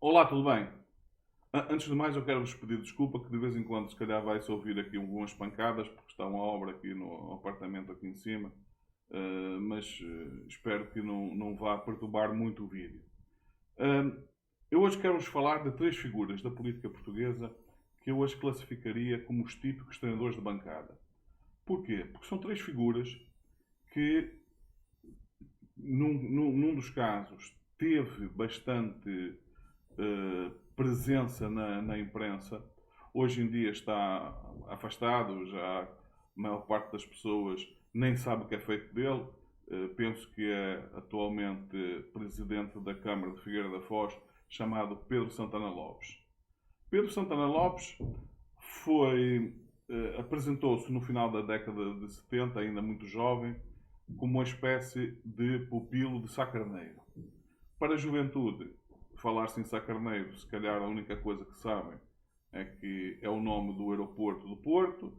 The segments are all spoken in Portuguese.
Olá, tudo bem? Antes de mais, eu quero vos pedir desculpa que de vez em quando, se calhar, vai-se ouvir aqui algumas pancadas, porque está uma obra aqui no apartamento aqui em cima, mas espero que não vá perturbar muito o vídeo. Uh, eu hoje quero-vos falar de três figuras da política portuguesa que eu hoje classificaria como os típicos treinadores de bancada. Porquê? Porque são três figuras que, num dos casos, teve bastante presença na imprensa. Hoje em dia está afastado, já a maior parte das pessoas nem sabe o que é feito dele. Penso que é atualmente presidente da Câmara de Figueira da Foz, chamado Pedro Santana Lopes. Pedro Santana Lopes apresentou-se no final da década de 70, ainda muito jovem, como uma espécie de pupilo de Sá Carneiro. Para a juventude, falar-se em Sá Carneiro, se calhar a única coisa que sabem é que é o nome do aeroporto do Porto,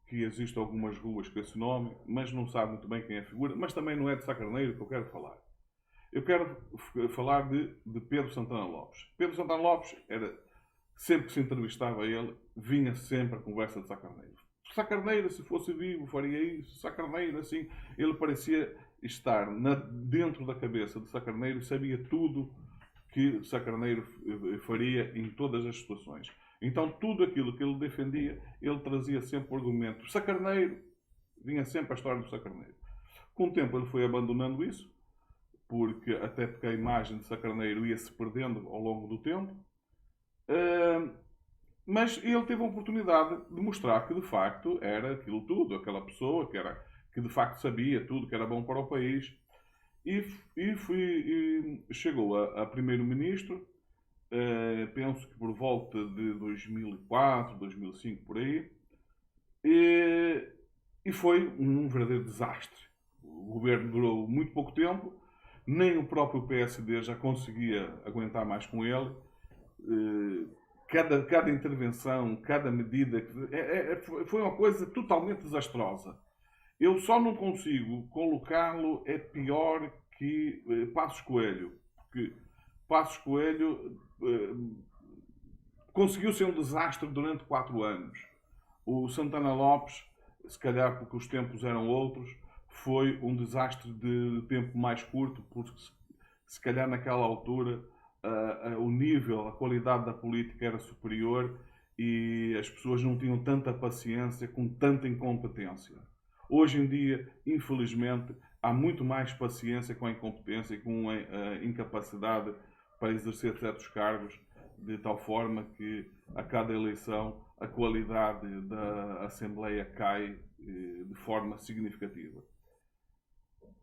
que existem algumas ruas com esse nome, mas não sabe muito bem quem é a figura, mas também não é de Sá Carneiro que eu quero falar. Eu quero falar de Pedro Santana Lopes. Pedro Santana Lopes sempre que se entrevistava a ele, vinha sempre a conversa de Sá Carneiro. Sá Carneiro, se fosse vivo, faria isso. Sá Carneiro, assim, ele parecia estar dentro da cabeça de Sá Carneiro, sabia tudo que Sá Carneiro faria em todas as situações. Então, tudo aquilo que ele defendia, ele trazia sempre o argumento. Sá Carneiro, vinha sempre a história do Sá Carneiro. Com o tempo, ele foi abandonando isso, porque a imagem de Sá Carneiro ia se perdendo ao longo do tempo. Mas ele teve a oportunidade de mostrar que de facto era aquilo tudo, aquela pessoa que de facto sabia tudo, que era bom para o país. E chegou a primeiro-ministro, penso que por volta de 2004, 2005, por aí, e, e foi um verdadeiro desastre. O governo durou muito pouco tempo, nem o próprio PSD já conseguia aguentar mais com ele. Cada intervenção, cada medida, foi uma coisa totalmente desastrosa. Eu só não consigo colocá-lo é pior que Passos Coelho, porque Passos Coelho conseguiu ser um desastre durante 4 anos. O Santana Lopes, se calhar porque os tempos eram outros, foi um desastre de tempo mais curto, porque se calhar naquela altura o nível, a qualidade da política era superior e as pessoas não tinham tanta paciência com tanta incompetência. Hoje em dia, infelizmente, há muito mais paciência com a incompetência e com a incapacidade para exercer certos cargos, de tal forma que a cada eleição a qualidade da Assembleia cai de forma significativa.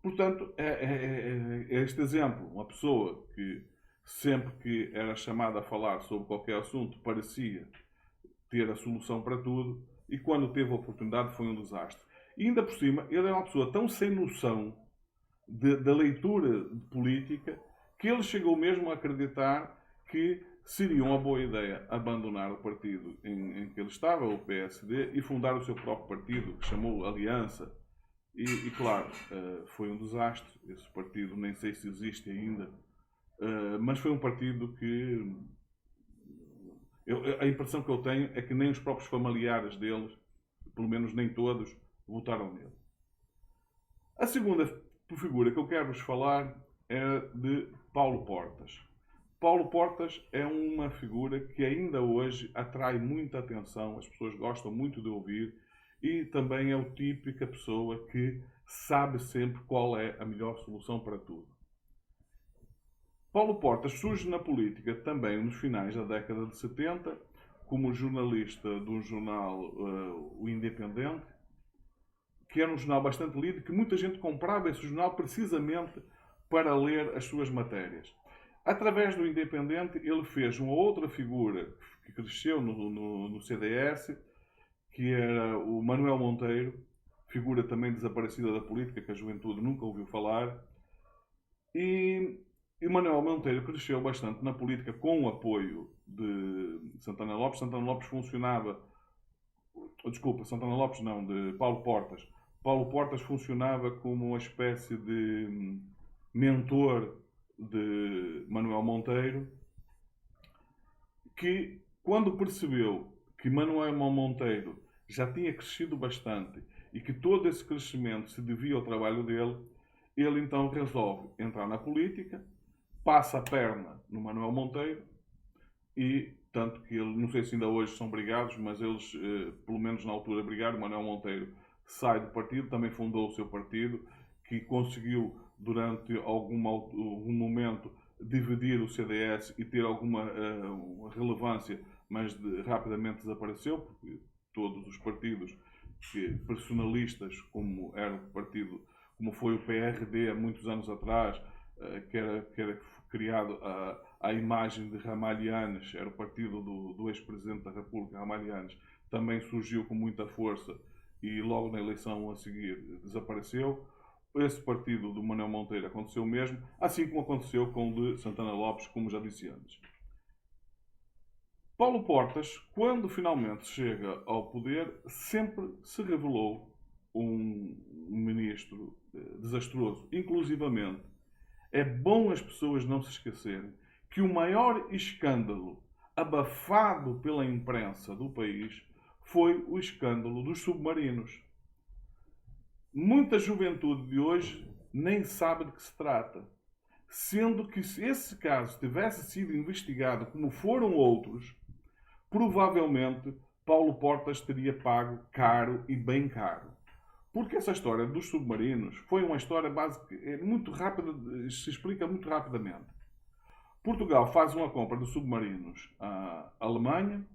Portanto, é este exemplo. Uma pessoa que sempre que era chamada a falar sobre qualquer assunto parecia ter a solução para tudo e quando teve a oportunidade foi um desastre. E ainda por cima, ele é uma pessoa tão sem noção da leitura de política que ele chegou mesmo a acreditar que seria uma boa ideia abandonar o partido em que ele estava, o PSD, e fundar o seu próprio partido, que chamou Aliança. E claro, foi um desastre. Esse partido nem sei se existe ainda, mas foi um partido que a impressão que eu tenho é que nem os próprios familiares deles, pelo menos nem todos, votaram nele. A segunda figura que eu quero vos falar é de Paulo Portas. Paulo Portas é uma figura que ainda hoje atrai muita atenção, as pessoas gostam muito de ouvir e também é o típica pessoa que sabe sempre qual é a melhor solução para tudo. Paulo Portas surge na política também nos finais da década de 70, como jornalista do jornal O Independente, que era um jornal bastante lido, que muita gente comprava esse jornal precisamente para ler as suas matérias. Através do Independente, ele fez uma outra figura que cresceu no CDS, que era o Manuel Monteiro, figura também desaparecida da política, que a juventude nunca ouviu falar. E Manuel Monteiro cresceu bastante na política com o apoio de Santana Lopes. Santana Lopes funcionava... Desculpa, Santana Lopes não, de Paulo Portas. Paulo Portas funcionava como uma espécie de mentor Manuel Monteiro, que quando percebeu que Manuel Monteiro já tinha crescido bastante e que todo esse crescimento se devia ao trabalho dele, ele então resolve entrar na política, passa a perna no Manuel Monteiro e, tanto que ele, não sei se ainda hoje são brigados, mas eles, pelo menos na altura, brigaram. Manuel Monteiro sai do partido, também fundou o seu partido, que conseguiu, durante algum momento, dividir o CDS e ter alguma relevância, mas rapidamente desapareceu, porque todos os partidos personalistas, como era o partido, como foi o PRD há muitos anos atrás, que era criado à imagem de Ramalhianes, era o partido do ex-presidente da República, Ramalhianes, também surgiu com muita força e logo na eleição a seguir desapareceu. Esse partido do Manuel Monteiro aconteceu o mesmo, assim como aconteceu com o de Santana Lopes, como já disse antes. Paulo Portas, quando finalmente chega ao poder, sempre se revelou um ministro desastroso. Inclusivamente, é bom as pessoas não se esquecerem que o maior escândalo abafado pela imprensa do país foi o escândalo dos submarinos. Muita juventude de hoje nem sabe de que se trata. Sendo que se esse caso tivesse sido investigado como foram outros, provavelmente Paulo Portas teria pago caro e bem caro. Porque essa história dos submarinos foi uma história básica, muito rápida, se explica muito rapidamente. Portugal faz uma compra de submarinos à Alemanha.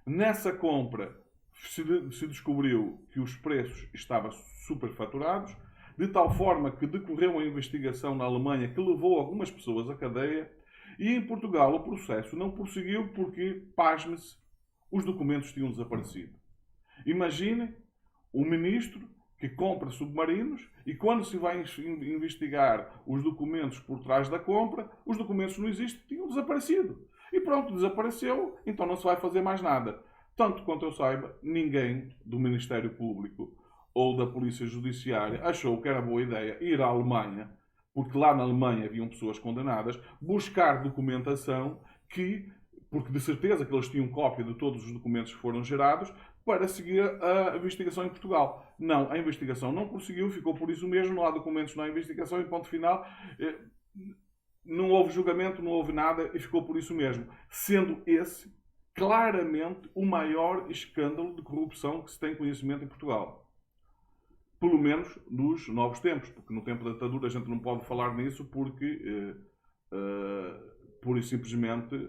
Nessa compra se descobriu que os preços estavam superfaturados, de tal forma que decorreu uma investigação na Alemanha que levou algumas pessoas à cadeia, e em Portugal o processo não prosseguiu porque, pasme-se, os documentos tinham desaparecido. Imaginem um ministro que compra submarinos e quando se vai investigar os documentos por trás da compra, os documentos não existem, tinham desaparecido. E pronto, desapareceu, então não se vai fazer mais nada. Tanto quanto eu saiba, ninguém do Ministério Público ou da Polícia Judiciária achou que era boa ideia ir à Alemanha, porque lá na Alemanha haviam pessoas condenadas, buscar documentação porque de certeza que eles tinham cópia de todos os documentos que foram gerados, para seguir a investigação em Portugal. Não, a investigação não prosseguiu, ficou por isso mesmo, não há documentos, não há investigação, e ponto final. Não houve julgamento, não houve nada, e ficou por isso mesmo. Sendo esse, claramente, o maior escândalo de corrupção que se tem conhecimento em Portugal. Pelo menos nos novos tempos, porque no tempo da ditadura a gente não pode falar nisso, porque, pura e simplesmente,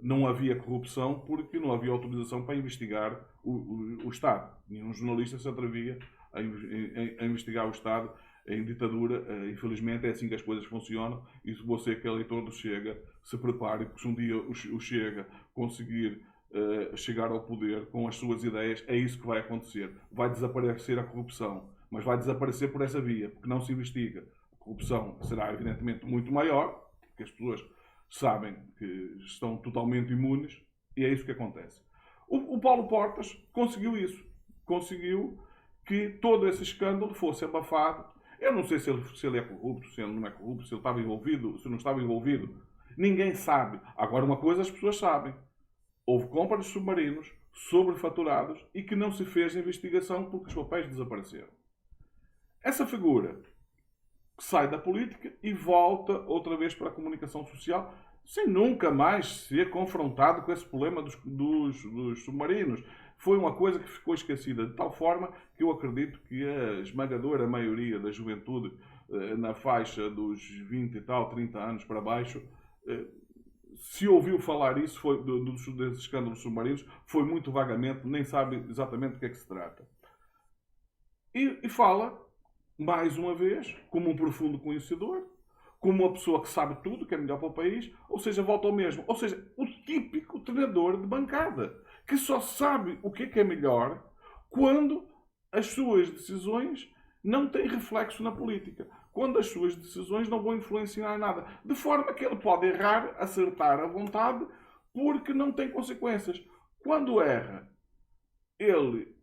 não havia corrupção porque não havia autorização para investigar o Estado. Nenhum jornalista se atrevia a investigar o Estado em ditadura. Infelizmente é assim que as coisas funcionam, e se você que é eleitor do Chega, se prepare, porque se um dia o Chega conseguir chegar ao poder com as suas ideias, é isso que vai acontecer. Vai desaparecer a corrupção, mas vai desaparecer por essa via, porque não se investiga. A corrupção será evidentemente muito maior, porque as pessoas sabem que estão totalmente imunes, e é isso que acontece. O Paulo Portas conseguiu isso. Conseguiu que todo esse escândalo fosse abafado. Eu não sei se ele é corrupto, se ele não é corrupto, se ele estava envolvido, se não estava envolvido. Ninguém sabe. Agora, uma coisa as pessoas sabem. Houve compra de submarinos sobrefaturados e que não se fez investigação porque os papéis desapareceram. Essa figura sai da política e volta outra vez para a comunicação social, sem nunca mais ser confrontado com esse problema dos submarinos. Foi uma coisa que ficou esquecida, de tal forma que eu acredito que a esmagadora maioria da juventude, na faixa dos 20 e tal, 30 anos para baixo, se ouviu falar isso, desse escândalo dos submarinos, foi muito vagamente, nem sabe exatamente do que é que se trata. E fala, mais uma vez, como um profundo conhecedor, como uma pessoa que sabe tudo, que é melhor para o país, ou seja, volta ao mesmo. Ou seja, o típico treinador de bancada, que só sabe o que é melhor quando as suas decisões não têm reflexo na política. Quando as suas decisões não vão influenciar nada. De forma que ele pode errar, acertar à vontade, porque não tem consequências. Quando erra, ele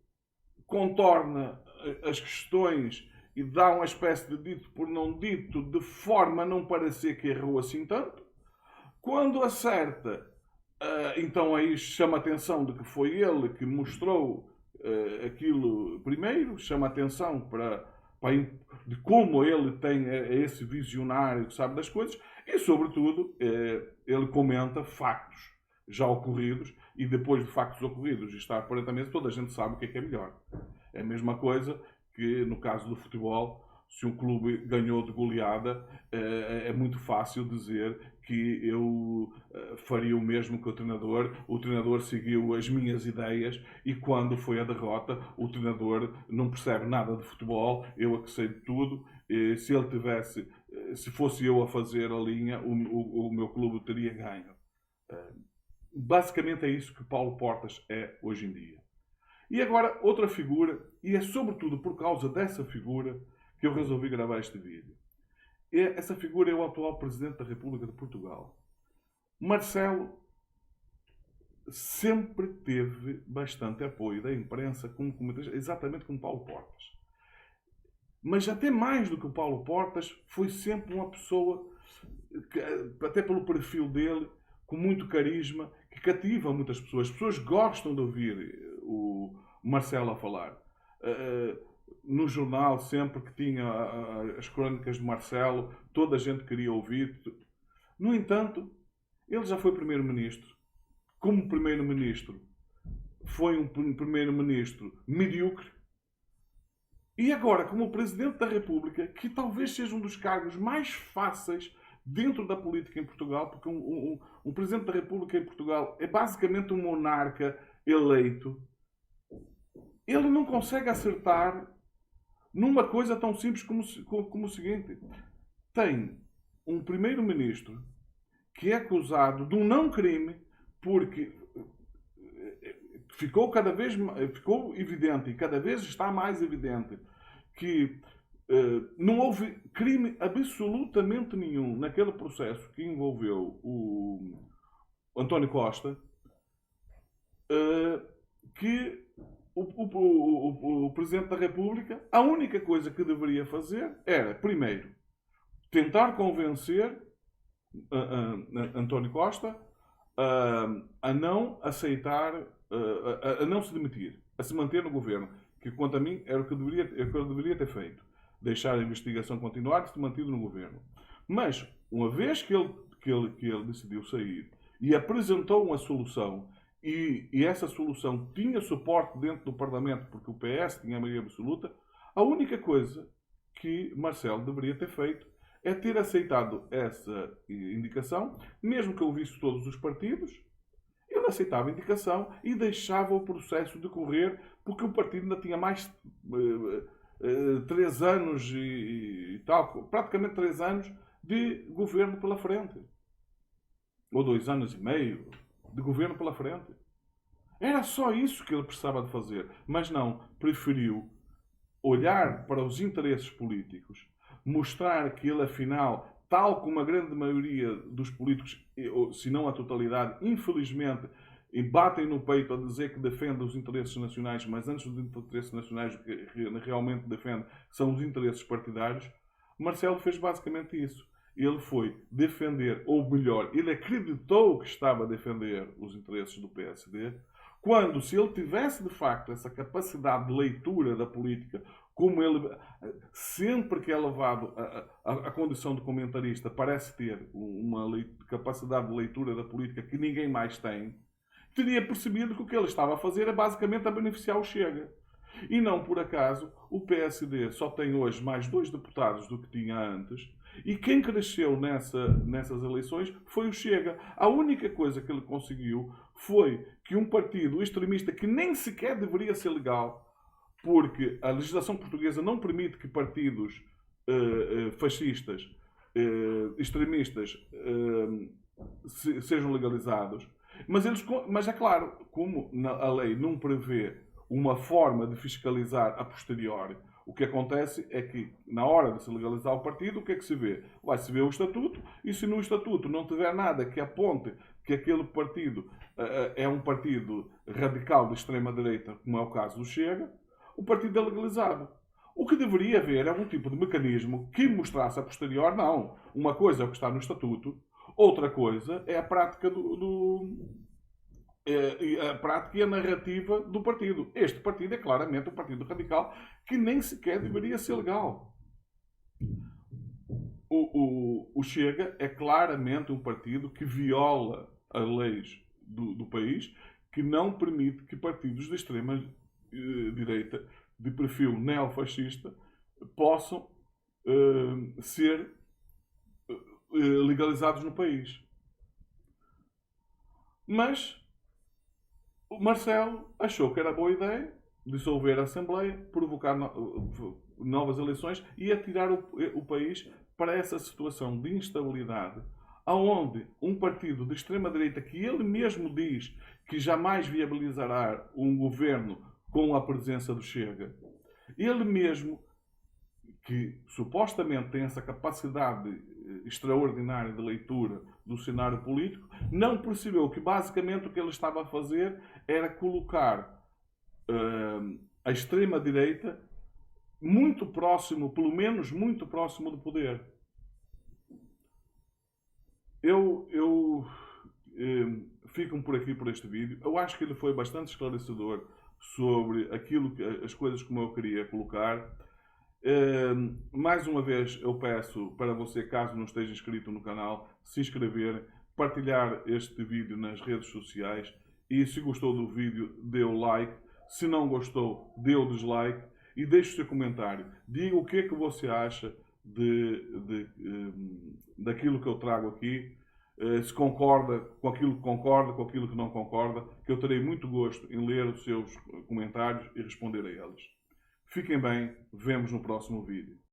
contorna as questões e dá uma espécie de dito por não dito, de forma a não parecer que errou assim tanto. Quando acerta, então aí chama a atenção de que foi ele que mostrou aquilo primeiro, chama a atenção de como ele tem esse visionário que sabe das coisas e, sobretudo, ele comenta factos já ocorridos e depois de factos ocorridos e estar perante a mesa, toda a gente sabe o que é melhor. É a mesma coisa que no caso do futebol, se um clube ganhou de goleada, é muito fácil dizer que eu faria o mesmo que o treinador seguiu as minhas ideias e quando foi a derrota, o treinador não percebe nada de futebol, eu é que sei de tudo, se fosse eu a fazer a linha, o meu clube teria ganho. Basicamente é isso que Paulo Portas é hoje em dia. E agora outra figura, e é sobretudo por causa dessa figura que eu resolvi gravar este vídeo. Essa figura é o atual Presidente da República de Portugal. Marcelo sempre teve bastante apoio da imprensa, exatamente como Paulo Portas. Mas até mais do que o Paulo Portas, foi sempre uma pessoa, até pelo perfil dele, com muito carisma, que cativa muitas pessoas. As pessoas gostam de ouvir o Marcelo a falar. No jornal, sempre que tinha as crónicas de Marcelo, toda a gente queria ouvir. No entanto, ele já foi primeiro-ministro. Como primeiro-ministro, foi um primeiro-ministro medíocre. E agora, como presidente da República, que talvez seja um dos cargos mais fáceis dentro da política em Portugal, porque um presidente da República em Portugal é basicamente um monarca eleito. Ele não consegue acertar numa coisa tão simples como o seguinte. Tem um primeiro-ministro que é acusado de um não-crime porque ficou evidente e cada vez está mais evidente que não houve crime absolutamente nenhum naquele processo que envolveu o António Costa, que o Presidente da República, a única coisa que deveria fazer era, primeiro, tentar convencer António Costa a não aceitar, a não se demitir, a se manter no governo, que quanto a mim era o que eu deveria ter feito. Deixar a investigação continuar e se mantido no governo. Mas, uma vez que ele decidiu sair e apresentou uma solução, e essa solução tinha suporte dentro do Parlamento, porque o PS tinha a maioria absoluta, a única coisa que Marcelo deveria ter feito é ter aceitado essa indicação, mesmo que ouvisse todos os partidos, ele aceitava a indicação e deixava o processo decorrer, porque o partido ainda tinha mais 3 anos e tal, praticamente 3 anos de governo pela frente. Ou 2 anos e meio de governo pela frente. Era só isso que ele precisava de fazer. Mas não, preferiu olhar para os interesses políticos, mostrar que ele, afinal, tal como a grande maioria dos políticos, se não a totalidade, infelizmente, batem no peito a dizer que defende os interesses nacionais, mas antes dos interesses nacionais, o que realmente defende são os interesses partidários. Marcelo fez basicamente isso. Ele foi defender, ou melhor, ele acreditou que estava a defender os interesses do PSD, quando, se ele tivesse de facto essa capacidade de leitura da política, como ele, sempre que é levado à condição de comentarista, parece ter uma capacidade de leitura da política que ninguém mais tem, teria percebido que o que ele estava a fazer é basicamente a beneficiar o Chega. E não por acaso, o PSD só tem hoje mais 2 deputados do que tinha antes, e quem cresceu nessas eleições foi o Chega. A única coisa que ele conseguiu foi que um partido extremista, que nem sequer deveria ser legal, porque a legislação portuguesa não permite que partidos fascistas, extremistas, sejam legalizados, mas é claro, como a lei não prevê uma forma de fiscalizar a posteriori, o que acontece é que, na hora de se legalizar o partido, o que é que se vê? Vai-se ver o estatuto, e se no estatuto não tiver nada que aponte que aquele partido é um partido radical de extrema-direita, como é o caso do Chega, o partido é legalizado. O que deveria haver é um tipo de mecanismo que mostrasse a posterior, não. Uma coisa é o que está no estatuto, Outra coisa é a prática a prática e a narrativa do partido. Este partido é claramente um partido radical que nem sequer deveria ser legal. O Chega é claramente um partido que viola as leis do país, que não permite que partidos de extrema direita, de perfil neofascista, possam ser legalizados no país. Mas o Marcelo achou que era boa ideia dissolver a Assembleia, provocar novas eleições e atirar o país para essa situação de instabilidade, aonde um partido de extrema-direita, que ele mesmo diz que jamais viabilizará um governo com a presença do Chega, ele mesmo, que supostamente tem essa capacidade extraordinária de leitura do cenário político, não percebeu que basicamente o que ele estava a fazer era colocar a extrema-direita muito próximo, pelo menos muito próximo do poder. Eu fico por aqui por este vídeo. Eu acho que ele foi bastante esclarecedor sobre as coisas como eu queria colocar. Mais uma vez eu peço para você, caso não esteja inscrito no canal, se inscrever, partilhar este vídeo nas redes sociais e, se gostou do vídeo, dê o like. Se não gostou, dê o dislike e deixe o seu comentário. Diga o que é que você acha daquilo que eu trago aqui. Se concorda com aquilo que concorda, com aquilo que não concorda, que eu terei muito gosto em ler os seus comentários e responder a eles. Fiquem bem, vemos no próximo vídeo.